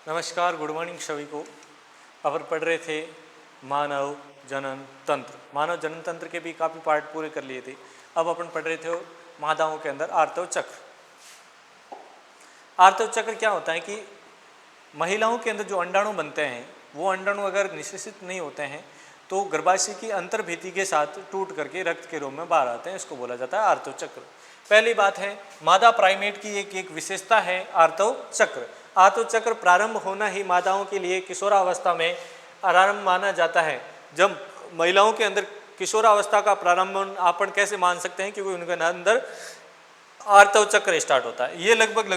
नमस्कार, good morning सभी को। अपन पढ़ रहे थे मानव जनन तंत्र। मानव जनन तंत्र के भी काफ़ी पार्ट पूरे कर लिए थे। अब अपन पढ़ रहे थे मादाओं के अंदर आर्तव चक्र। आर्तव चक्र क्या होता है कि महिलाओं के अंदर जो अंडाणु बनते हैं वो अंडाणु अगर निषेचित नहीं होते हैं तो गर्भाशय की अंतर्भित्ति के साथ टूट करके रक्त के रूप में बाहर आते हैं। इसको बोला जाता है आर्तव चक्र। पहली बात है, मादा प्राइमेट की एक विशेषता है आर्तव चक्र। आर्तव चक्र प्रारंभ होना ही मादाओं के लिए किशोरावस्था में आरंभ माना जाता है। जब महिलाओं के अंदर किशोरावस्था का प्रारंभ अपन कैसे मान सकते हैं, क्योंकि उनके अंदर आर्तव चक्र स्टार्ट होता है। ये लगभग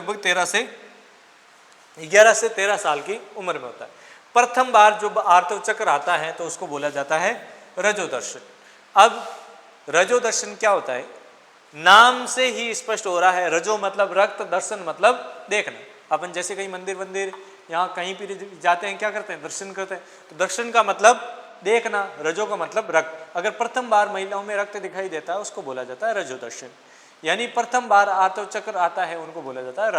11 से 13 साल की उम्र में होता है। प्रथम बार जो आर्तव चक्र आता है तो उसको बोला जाता है रजोदर्शन। अब रजोदर्शन क्या होता है, नाम से ही स्पष्ट हो रहा है। रजो मतलब रक्त, दर्शन मतलब देखना। अपन जैसे कहीं मंदिर यहाँ कहीं भी जाते हैं, क्या करते हैं, दर्शन करते हैं। तो दर्शन का मतलब देखना, रजो का मतलब रक्त। अगर प्रथम बार महिलाओं में रक्त दिखाई देता है उसको बोला जाता है रजोदर्शन। यानी प्रथम बार आर्तव चक्र आता है उनको बोला जाता है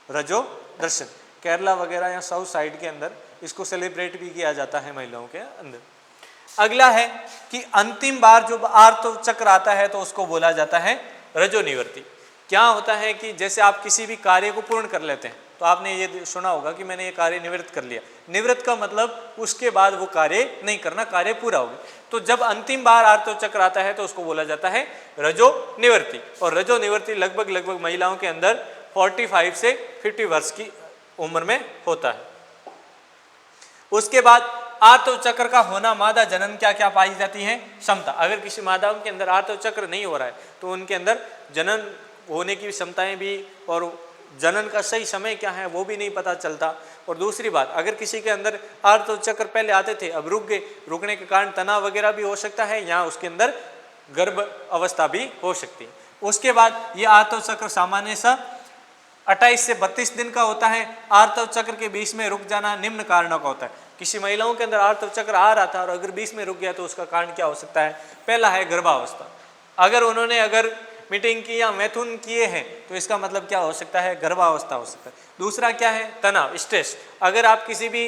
रजो दर्शन। केरला वगैरह या साउथ साइड के अंदर इसको सेलिब्रेट भी किया जाता है महिलाओं के अंदर। अगला है कि अंतिम बार जो आर्तव चक्र आता है तो उसको बोला जाता है रजो निवृत्ति। क्या होता है कि जैसे आप किसी भी कार्य को पूर्ण कर लेते हैं तो आपने ये सुना होगा कि मैंने ये कार्य निवृत्त कर लिया। निवृत्त का मतलब उसके बाद वो कार्य नहीं करना, कार्य पूरा हो गया। तो जब अंतिम बार आर्तव चक्र आता है तो उसको बोला जाता है रजो निवृत्ति। और रजो निवृत्ति लगभग महिलाओं के अंदर 45 से 50 वर्ष की उम्र में होता है। उसके बाद आर्तव चक्र का होना, मादा जनन क्या क्या पाई जाती है क्षमता। अगर किसी मादाओं के अंदर आर्तव चक्र नहीं हो रहा है तो उनके अंदर जनन होने की क्षमताएं भी और जनन का सही समय क्या है वो भी नहीं पता चलता। और दूसरी बात, अगर किसी के अंदर आर्तव चक्र पहले आते थे अब रुक गए, रुकने के कारण तनाव वगैरह भी हो सकता है, या उसके अंदर गर्भ अवस्था भी हो सकती है। उसके बाद ये आर्तव चक्र सामान्य सा 28 से 32 दिन का होता है। आर्तव चक्र के बीच में रुक जाना निम्न कारणों का होता है। किसी महिलाओं के अंदर आर्तव चक्र आ रहा था और अगर बीच में रुक गया तो उसका कारण क्या हो सकता है। पहला है गर्भावस्था। अगर उन्होंने मीटिंग की या मैथुन किए हैं तो इसका मतलब क्या हो सकता है, गर्भावस्था हो सकता है। दूसरा क्या है, तनाव, स्ट्रेस। अगर आप किसी भी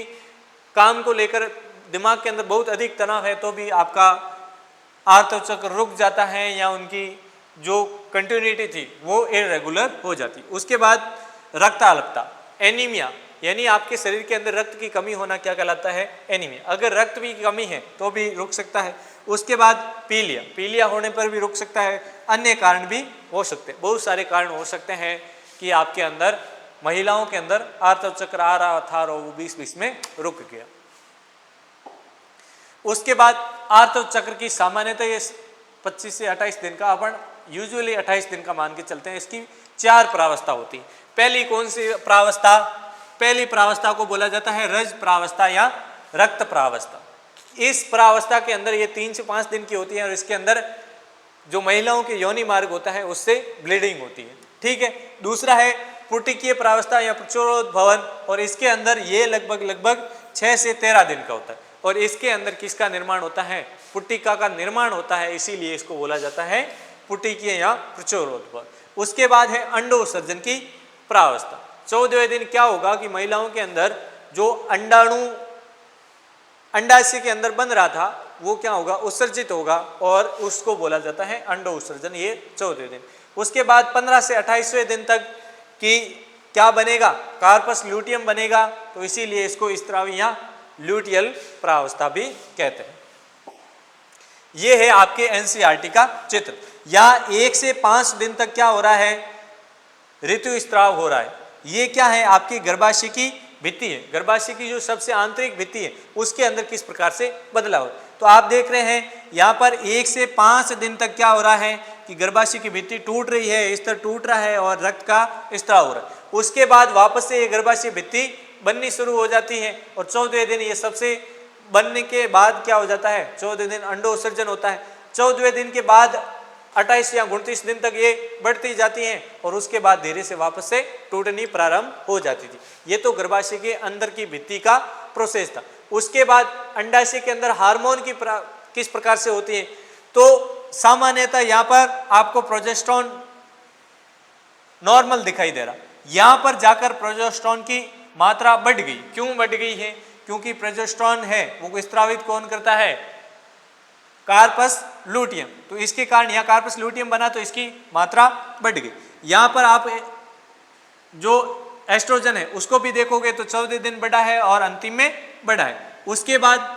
काम को लेकर दिमाग के अंदर बहुत अधिक तनाव है तो भी आपका आर्तव चक्र रुक जाता है या उनकी जो कंटिन्यूटी थी वो इरेगुलर हो जाती। उसके बाद रक्ताल्पता, एनीमिया, यानी आपके शरीर के अंदर रक्त की कमी होना क्या कहलाता है, एनीमिया। अगर रक्त भी कमी है तो भी रुक सकता है। उसके बाद पीलिया होने पर भी रुक सकता है। अन्य कारण भी हो सकते हैं, बहुत सारे कारण हो सकते हैं कि आपके अंदर, महिलाओं के अंदर आर्तव चक्र आ रहा था और वो बीच में रुक गया। उसके बाद आर्तव चक्र की सामान्यतः ये 25 से 28 दिन का, अपन यूजुअली 28 दिन का मान के चलते हैं। इसकी 4 प्रावस्था होती है। पहली कौन सी प्रावस्था, पहली प्रावस्था को बोला जाता है रज प्रावस्था या रक्त प्रावस्था। इस प्रावस्था के अंदर ये 3 से 5 दिन की होती है और इसके अंदर जो महिलाओं के योनि मार्ग होता है उससे ब्लीडिंग होती है, ठीक है। दूसरा है पुटिकीय प्रावस्था या प्रचुरोद्भवन, और इसके अंदर ये लगभग 6 से 13 दिन का होता है। और इसके अंदर किसका निर्माण होता है, पुटिका का निर्माण होता है, इसीलिए इसको बोला जाता है पुटिकीय या प्रचुरोद्भवन। उसके बाद है अंडोत्सर्जन की प्रावस्था। 14वें दिन क्या होगा कि महिलाओं के अंदर जो अंडाणु अंडाशय के अंदर बन रहा था वो क्या होगा, उत्सर्जित होगा और उसको बोला जाता है अंडो उत्सर्जन, ये 14वें दिन। उसके बाद 15 से 28वें दिन तक कि क्या बनेगा, कार्पस ल्यूटियम बनेगा, तो इसीलिए इसको स्त्रावी या ल्यूटियल प्रावस्था भी कहते हैं। ये है आपके एनसीईआरटी का चित्र। या 1 से 5 दिन तक क्या हो रहा है, ऋतुस्राव हो रहा है। ये क्या है, आपकी गर्भाशय की भित्ति है। गर्भाशय की जो सबसे आंतरिक भित्ति है उसके अंदर किस प्रकार से बदलाव है। तो आप देख रहे हैं यहाँ पर 1 से 5 दिन तक क्या हो रहा है कि गर्भाशय की भित्ति टूट रही है, स्तर टूट रहा है और रक्त का स्त्राव हो रहा है। उसके बाद वापस से ये गर्भाशय भित्ति बननी शुरू हो जाती है और 14वें दिन ये सबसे बनने के बाद क्या हो जाता है, 14वें दिन अंडोत्सर्जन होता है। 14वें दिन के बाद 28 या 29 दिन तक ये बढ़ती जाती हैं और उसके बाद धीरे से वापस से टूटनी प्रारंभ हो जाती थी। ये तो गर्भाशय के अंदर की भित्ति का प्रोसेस था। उसके बाद अंडाशय के अंदर हार्मोन की किस प्रकार से होती है, तो सामान्यतः यहाँ पर आपको प्रोजेस्टेरोन नॉर्मल दिखाई दे रहा, यहाँ पर जाकर प्रोजेस्टेरोन की मात्रा बढ़ गई। क्यों बढ़ गई है? क्योंकि प्रोजेस्टेरोन है वो स्त्रावित कौन करता है? Corpus luteum. तो इसके कारण यहाँ कार्पस लुटियम बना तो इसकी मात्रा बढ़ गई। यहाँ पर आप जो एस्ट्रोजन है उसको भी देखोगे तो 14 दिन बढ़ा है और अंतिम में बढ़ा है। उसके बाद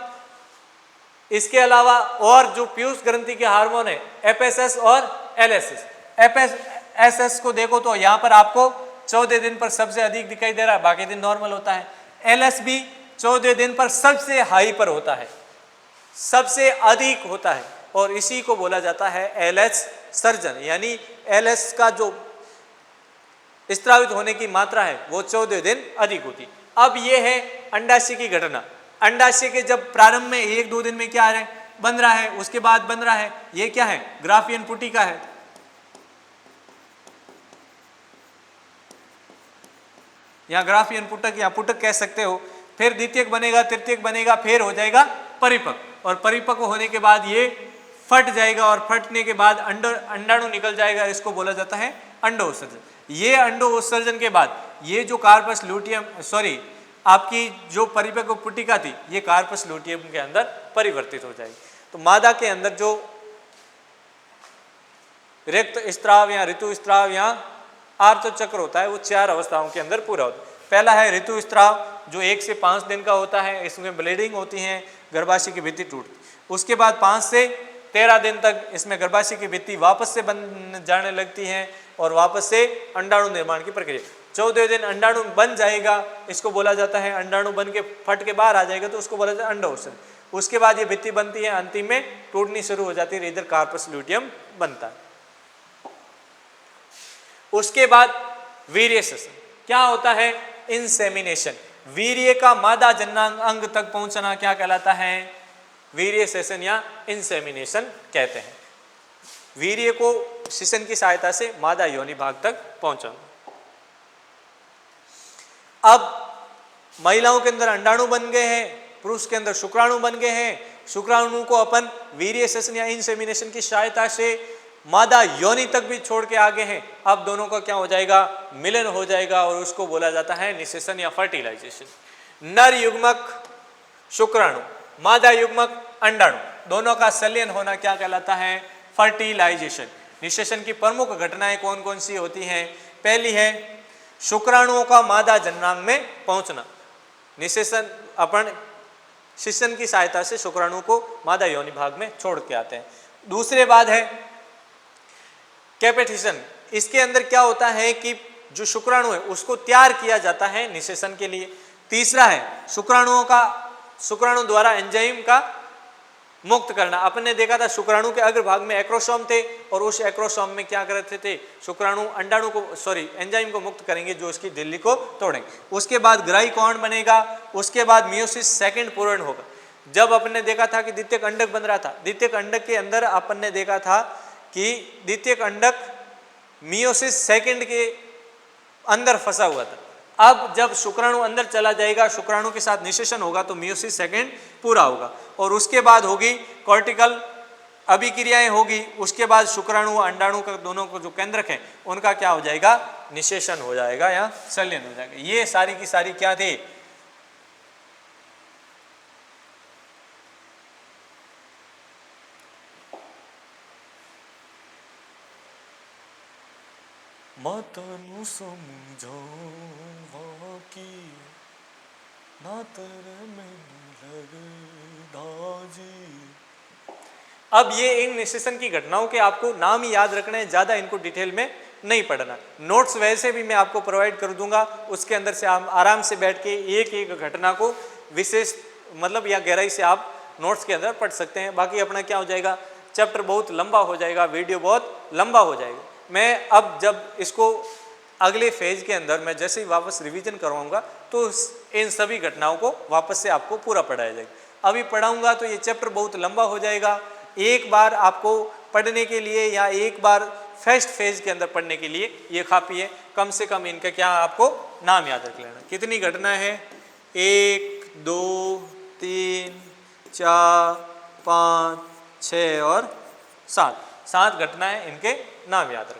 इसके अलावा और जो पीयूष ग्रंथि के हार्मोन है एफएसएस और एलएसएस, एफएसएस को देखो तो यहाँ पर आपको 14 दिन पर सबसे अधिक दिखाई दे रहा है, बाकी दिन नॉर्मल होता है। एलएस भी 14 दिन पर सबसे हाई पर होता है, सबसे अधिक होता है और इसी को बोला जाता है एलएच सर्जन, यानी एलएस का जो स्त्रावित होने की मात्रा है वो 14 दिन अधिक होती। अब ये है अंडाशय की घटना। अंडाशय के जब प्रारंभ में 1-2 दिन में क्या है? बन रहा है, उसके बाद बन रहा है, ये क्या है? ग्राफियन पुटिका है। यहाँ ग्राफियन पुटक या पुटक कह सकते हो। फिर द्वितीयक बनेगा, तृतीयक बनेगा, फिर हो जाएगा परिपक्व और परिपक्व होने के बाद ये फट जाएगा और फटने के बाद अंडाणु निकल जाएगा, इसको बोला जाता है अंडो उत्सर्जन। ये अंडो उत्सर्जन के बाद ये जो कार्पस लुटियम आपकी जो परिपक्व पुटिका थी ये कार्पस लुटियम के अंदर परिवर्तित हो जाएगी। तो मादा के अंदर जो रिक्त स्त्राव या ऋतु स्त्राव या आर्त चक्र होता है वो 4 अवस्थाओं के अंदर पूरा होता है। पहला है ऋतु स्त्राव जो 1 से 5 दिन का होता है, इसमें ब्लीडिंग होती है, गर्भाशय की भित्ति टूटती। उसके बाद 5 से 13 दिन तक इसमें गर्भाशय की भित्ति वापस से बन जाने लगती है और वापस से अंडाणु निर्माण की प्रक्रिया। 14 दिन अंडाणु बन जाएगा, इसको बोला जाता है अंडाणु बन के फट के बाहर आ जाएगा तो उसको बोला जाता है अंडोत्सर्जन। उसके बाद ये भित्ति बनती है, अंतिम में टूटनी शुरू हो जाती है, इधर कार्पस लुटियम बनता है। उसके बाद वीर्य सेचन। क्या होता है? इंसेमिनेशन। वीर्य का मादा जननांग अंग तक पहुंचना क्या कहलाता है? वीर्य सेचन या इंसेमिनेशन कहते हैं। वीर्य को सेचन की सहायता से मादा योनि भाग तक पहुंचाना। अब महिलाओं के अंदर अंडाणु बन गए हैं, पुरुष के अंदर शुक्राणु बन गए हैं। शुक्राणु को अपन वीर्य सेचन या इंसेमिनेशन की सहायता से मादा योनि तक भी छोड़ के आगे हैं। अब दोनों का क्या हो जाएगा? मिलन हो जाएगा और उसको बोला जाता है निषेचन या फर्टिलाइजेशन। नर युग्मक शुक्राणु, मादा युग्मक अंडाणु, दोनों का संलयन होना क्या कहलाता है? फर्टिलाइजेशन। निषेचन की प्रमुख घटनाएं कौन कौन सी होती हैं? पहली है शुक्राणुओं का मादा जननांग में पहुंचना। निषेचन अपन सेचन की सहायता से शुक्राणु को मादा योनि भाग में छोड़ के आते हैं। दूसरे बाद है कैपेटिशन। इसके अंदर क्या होता है कि जो शुक्राणु है उसको तैयार किया जाता है निषेचन के लिए। तीसरा है शुक्राणु द्वारा एंजाइम का मुक्त करना। अपन ने देखा था शुक्राणु के अग्रभाग में एक्रोसोम थे और उस एक्रोसोम में क्या करते थे? शुक्राणु अंडाणु को एंजाइम को मुक्त करेंगे जो इसकी झिल्ली को तोड़ेंगे। उसके बाद ग्राही कौन बनेगा? उसके बाद मियोसिस सेकंड पूर्ण होगा। जब अपन ने देखा था कि द्वितीयक अंडक बन रहा था, द्वितीयक अंडक के अंदर अपन ने देखा था कि द्वितीयक अंडक मियोसिस सेकंड के अंदर फंसा हुआ था। अब जब शुक्राणु अंदर चला जाएगा, शुक्राणु के साथ निषेचन होगा तो मियोसिस सेकंड पूरा होगा और उसके बाद होगी कॉर्टिकल अभिक्रियाएं होगी। उसके बाद शुक्राणु अंडाणु का दोनों को जो केंद्रक है उनका क्या हो जाएगा? निषेचन हो जाएगा या संलयन हो जाएगा। ये सारी की सारी क्या थे? मातनु समझावा की ना तेरे में लगे दाजी। अब ये इन निषेचन की घटनाओं के आपको नाम ही याद रखने हैं, ज्यादा इनको डिटेल में नहीं पढ़ना। नोट्स वैसे भी मैं आपको प्रोवाइड कर दूंगा, उसके अंदर से आप आराम से बैठ के एक एक घटना को विशेष मतलब या गहराई से आप नोट्स के अंदर पढ़ सकते हैं। बाकी अपना क्या हो जाएगा? चैप्टर बहुत लंबा हो जाएगा, वीडियो बहुत लंबा हो जाएगा। मैं अब जब इसको अगले फेज के अंदर मैं जैसे ही वापस रिवीजन करवाऊंगा तो इन सभी घटनाओं को वापस से आपको पूरा पढ़ाया जाएगा। अभी पढ़ाऊंगा तो ये चैप्टर बहुत लंबा हो जाएगा। एक बार आपको पढ़ने के लिए या एक बार फर्स्ट फेज के अंदर पढ़ने के लिए ये काफ़ी है। कम से कम इनका क्या आपको नाम याद रख लेना। कितनी घटना है? 1, 2, 3, 4, 5, 6 और 7 घटनाएं, इनके नाम याद रखना।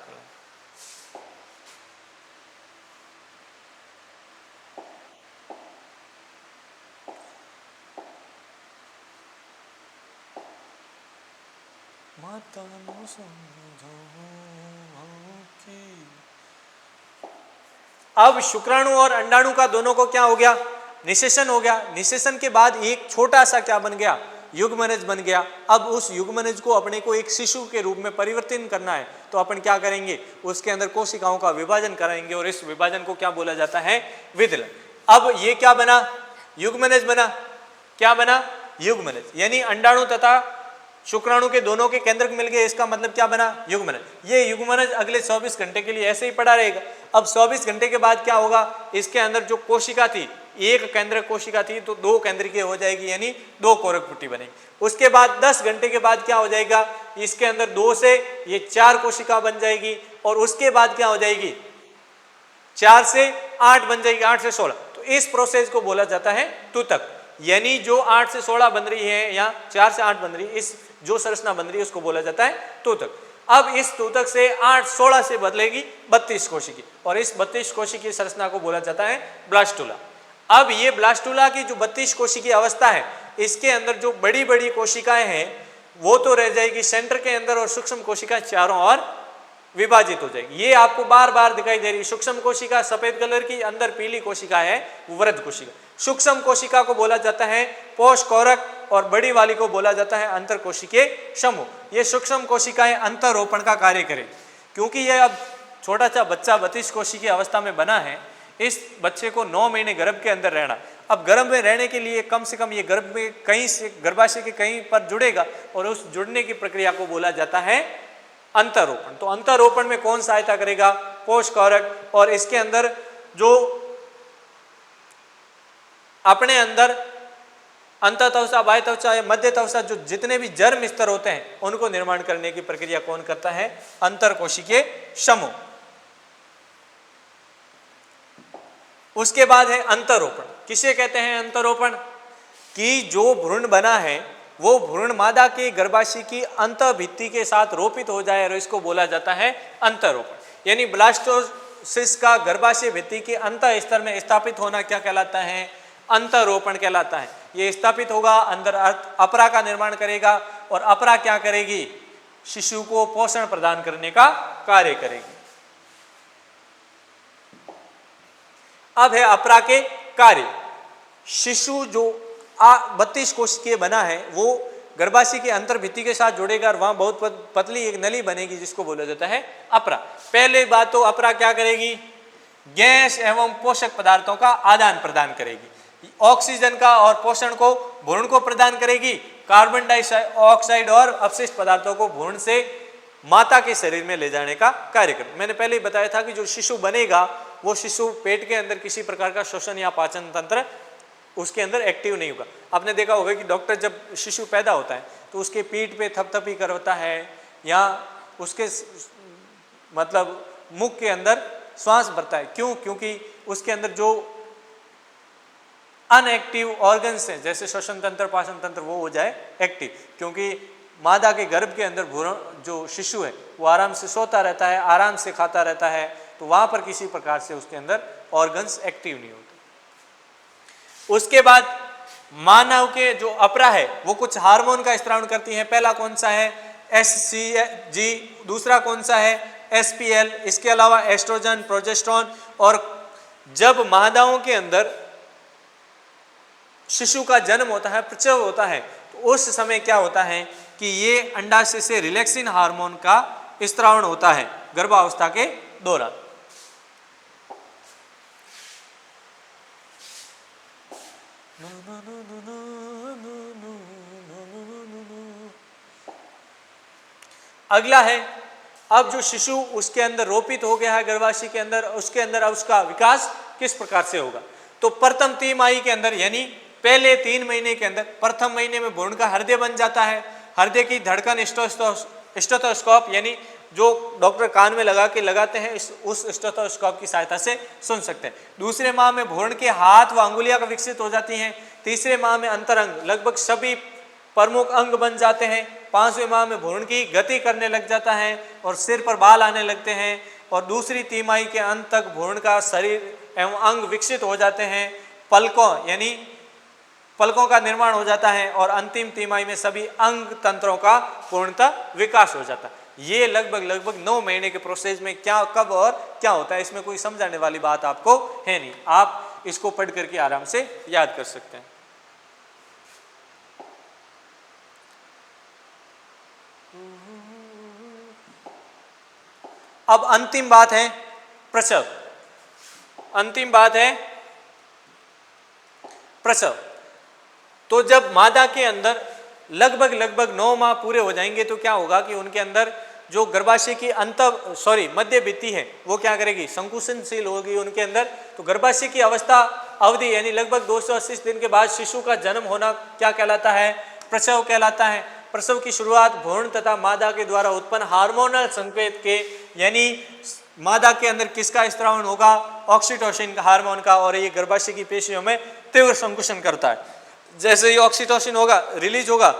तनु समझो की। अब शुक्राणु और अंडाणु का दोनों को क्या हो गया, निषेचन हो गया। निषेचन के बाद एक छोटा सा क्या बन गया, युग्मनज बन गया। अब उस युग्मनज को अपने को एक शिशु के रूप में परिवर्तन करना है, तो अपन क्या करेंगे, उसके अंदर कोशिकाओं का विभाजन कराएंगे और इस विभाजन को क्या बोला जाता है, विदलन। अब ये क्या बना, युग्मनज बना। क्या बना, युग्मनज। यानी अंडाणु तथा शुक्राणु के दोनों के केंद्रक मिल गए, इसका मतलब क्या बना, युग्मनज। ये युग्मनज अगले 24 घंटे के लिए ऐसे ही पड़ा रहेगा। अब 24 घंटे के बाद क्या होगा, इसके अंदर जो कोशिका थी, एक केंद्रक कोशिका थी तो दो केंद्रीय हो जाएगी, यानी दो कोरक पुटी बनेगी। उसके बाद 10 घंटे के बाद क्या हो जाएगा, इसके अंदर 2 से ये 4 कोशिका बन जाएगी और उसके बाद क्या हो जाएगी, 4 से 8 बन जाएगी, 8 से 16। तो इस प्रोसेस को बोला जाता है तूतक। यानी जो 8 से 16 बन रही है या 4 से 8 बन रही है, इस जो संरचना बन रही है उसको बोला जाता है तूतक। अब इस तूतक से 8 16 से बदलेगी 32 कोशिकी और इस 32 कोशिकी संरचना को बोला जाता है ब्लास्टुला। अब ये ब्लास्टुला की जो 32 कोशिकी अवस्था है, इसके अंदर जो बड़ी बड़ी कोशिकाएं हैं वो तो रह जाएगी सेंटर के अंदर और सूक्ष्म कोशिका चारों ओर विभाजित हो जाएगी। ये आपको बार बार दिखाई दे रही सूक्ष्म कोशिका सफेद कलर की, अंदर पीली कोशिका है वृद्ध कोशिका। सूक्ष्म कोशिका को बोला जाता है पोष कोरक और बड़ी वाली को बोला जाता है अंतर कोशिकीय समूह। ये सूक्ष्म कोशिकाएं अंतरोपण का कार्य करें, क्योंकि ये अब छोटा सा बच्चा 32 कोशिकीय अवस्था में बना है। इस बच्चे को 9 महीने गर्भ के अंदर रहना। अब गर्भ में रहने के लिए कम से कम ये गर्भ में कहीं से गर्भाशय के कहीं पर जुड़ेगा और उस जुड़ने की प्रक्रिया को बोला जाता है अंतरोपण। तो अंतरोपण में कौन सहायता करेगा, पोष कोरक। और इसके अंदर जो अपने अंदर अंतःत्वचा, बाह्यत्वचा या मध्यत्वचा जो जितने भी जर्म स्तर होते हैं उनको निर्माण करने की प्रक्रिया कौन करता है, अंतरकोशिकीय समूह। उसके बाद है अंतरोपण। किसे कहते हैं अंतरोपण, कि जो भ्रूण बना है वो भ्रूण मादा के गर्भाशय की अंतःभित्ति के साथ रोपित हो जाए और इसको बोला जाता है अंतरोपण। यानी ब्लास्टोसिस का गर्भाशय भित्ति के अंत स्तर में स्थापित होना क्या कहलाता है, अंतरोपण कहलाता है। ये स्थापित होगा, अंदर अपरा का निर्माण करेगा और अपरा क्या करेगी, शिशु को पोषण प्रदान करने का कार्य करेगी। अब है अपरा के कार्य। शिशु जो 32 कोशिकीय बना है वो गर्भाशय के अंतर्भित्ति के साथ जुड़ेगा और वहां बहुत पतली एक नली बनेगी जिसको बोला जाता है अपरा। पहले बात तो अपरा क्या करेगी, गैस एवं पोषक पदार्थों का आदान प्रदान करेगी। ऑक्सीजन का और पोषण को भ्रूण को प्रदान करेगी, कार्बन डाइऑक्साइड और अपशिष्ट पदार्थों को भ्रूण से माता के शरीर में ले जाने का कार्य करेगी। मैंने पहले ही बताया था कि जो शिशु बनेगा वो शिशु पेट के अंदर किसी प्रकार का श्वसन या पाचन तंत्र उसके अंदर एक्टिव नहीं होगा। आपने देखा होगा कि डॉक्टर जब शिशु पैदा होता है तो उसके पीठ पे थपथपी करता है या उसके मतलब मुख के अंदर श्वास भरता है। क्यों? क्योंकि उसके अंदर जो अनएक्टिव ऑर्गन्स हैं जैसे श्वसन तंत्र, पाचन तंत्र, वो हो जाए एक्टिव। क्योंकि मादा के गर्भ के अंदर जो शिशु है वो आराम से सोता रहता है, आराम से खाता रहता है, तो वहां पर किसी प्रकार से उसके अंदर ऑर्गन्स एक्टिव नहीं होते। उसके बाद मानव के जो अपरा है वो कुछ हार्मोन का स्त्राव करती है। पहला कौन सा है, HCG, दूसरा कौन सा है, SPL, इसके अलावा एस्ट्रोजन, प्रोजेस्टेरोन। और जब मादाओं के अंदर शिशु का जन्म होता है, प्रसव होता है, तो उस समय क्या होता है कि ये अंडाशय से रिलैक्सिन हार्मोन का स्त्रावण होता है गर्भावस्था के दौरान। अगला है, अब जो शिशु उसके अंदर रोपित हो गया है गर्भाशय के अंदर, उसके अंदर अब उसका विकास किस प्रकार से होगा। तो प्रथम तिमाही के अंदर यानी पहले 3 महीने के अंदर, प्रथम महीने में भ्रूण का हृदय बन जाता है। हृदय की धड़कन स्टेथोस्कोप यानी जो डॉक्टर कान में लगा के लगाते हैं उस स्टेथोस्कोप की सहायता से सुन सकते हैं। दूसरे माह में भ्रूण के हाथ व अंगुलियां विकसित हो जाती हैं। तीसरे माह में अंतरंग लगभग सभी प्रमुख अंग बन जाते हैं। 5वें माह में भ्रूण की गति करने लग जाता है और सिर पर बाल आने लगते हैं। और दूसरी तिमाही के अंत तक भ्रूण का शरीर एवं अंग विकसित हो जाते हैं। पलकों यानी पलकों का निर्माण हो जाता है और अंतिम तिमाही में सभी अंग तंत्रों का पूर्णतः विकास हो जाता है। ये लगभग 9 महीने के प्रोसेस में क्या, कब और क्या होता है, इसमें कोई समझाने वाली बात आपको है नहीं, आप इसको पढ़ करके आराम से याद कर सकते हैं। अब अंतिम बात है प्रसव। अंतिम बात है प्रसव। तो जब मादा के अंदर लगभग 9 माह पूरे हो जाएंगे तो क्या होगा कि उनके अंदर जो गर्भाशय की मध्य भित्ति है वो क्या करेगी, संकुचनशील होगी उनके अंदर। तो गर्भाशय की अवस्था अवधि यानी लगभग 280 दिन के बाद शिशु का जन्म होना क्या कहलाता है, प्रसव कहलाता है। प्रसव की शुरुआत भ्रूण तथा मादा के द्वारा उत्पन्न हार्मोनल संकेत के, यानी मादा के अंदर किसका स्त्रावन होगा, ऑक्सीटोसिन का हार्मोन का, और ये गर्भाशय की पेशियों में तीव्र संकुचन करता है। जैसे ही ऑक्सीटोसिन होगा, रिलीज होगा,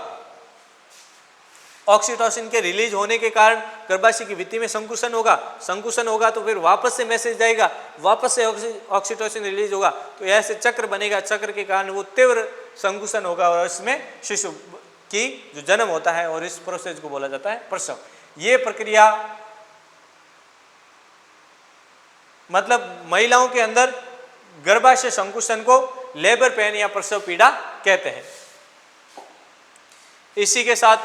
ऑक्सीटोसिन के रिलीज होने के कारण गर्भाशय की भित्ति में संकुचन होगा तो फिर वापस से मैसेज जाएगा, वापस से ऑक्सीटोसिन रिलीज होगा, तो ऐसे चक्र बनेगा। चक्र के कारण वो तीव्र संकुचन होगा और इसमें शिशु की जो जन्म होता है, और इस प्रोसेस को बोला जाता है प्रसव। ये प्रक्रिया मतलब महिलाओं के अंदर गर्भाशय संकुचन को लेबर पेन या प्रसव पीड़ा कहते हैं। इसी के साथ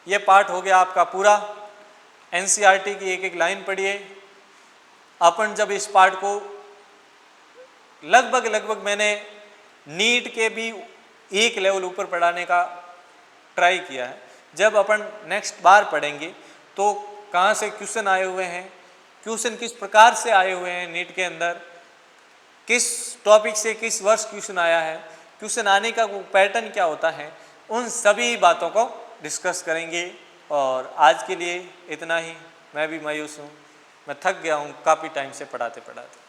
ये पार्ट हो गया आपका पूरा। एनसीईआरटी की एक लाइन पढ़िए। अपन जब इस पार्ट को लगभग मैंने नीट के भी एक लेवल ऊपर पढ़ाने का ट्राई किया है। जब अपन नेक्स्ट बार पढ़ेंगे तो कहाँ से क्वेश्चन आए हुए हैं, क्वेश्चन किस प्रकार से आए हुए हैं नीट के अंदर, किस टॉपिक से किस वर्ष क्वेश्चन आया है, क्वेश्चन आने का वो पैटर्न क्या होता है, उन सभी बातों को डिस्कस करेंगे। और आज के लिए इतना ही। मैं भी मायूस हूँ, मैं थक गया हूँ काफ़ी टाइम से पढ़ाते पढ़ाते।